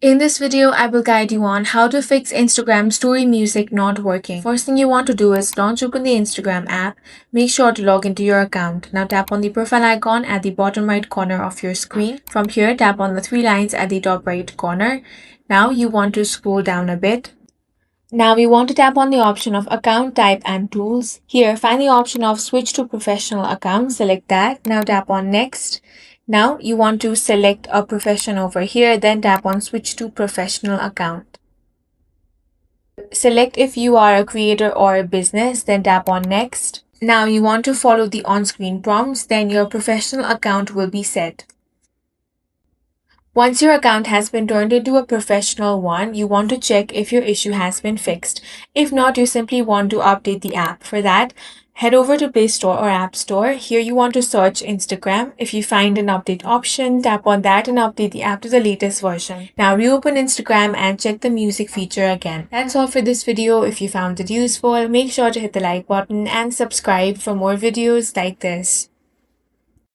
In this video, I will guide you on how to fix Instagram story music not working. First thing you want to do is launch open the Instagram app. Make sure to log into your account. Now tap on the profile icon at the bottom right corner of your screen. From here, tap on the three lines at the top right corner. Now you want to scroll down a bit. Now we want to tap on the option of account type and tools. Here, find the option of switch to professional account. Select that. Now tap on next. Now you want to select a profession over here, then tap on switch to professional account. Select if you are a creator or a business, then tap on next. Now you want to follow the on-screen prompts, then your professional account will be set. Once your account has been turned into a professional one, you want to check if your issue has been fixed. If not, you simply want to update the app. For that, head over to Play Store or App Store. Here you want to search Instagram. If you find an update option, tap on that and update the app to the latest version. Now reopen Instagram and check the music feature again. That's all for this video. If you found it useful, make sure to hit the like button and subscribe for more videos like this.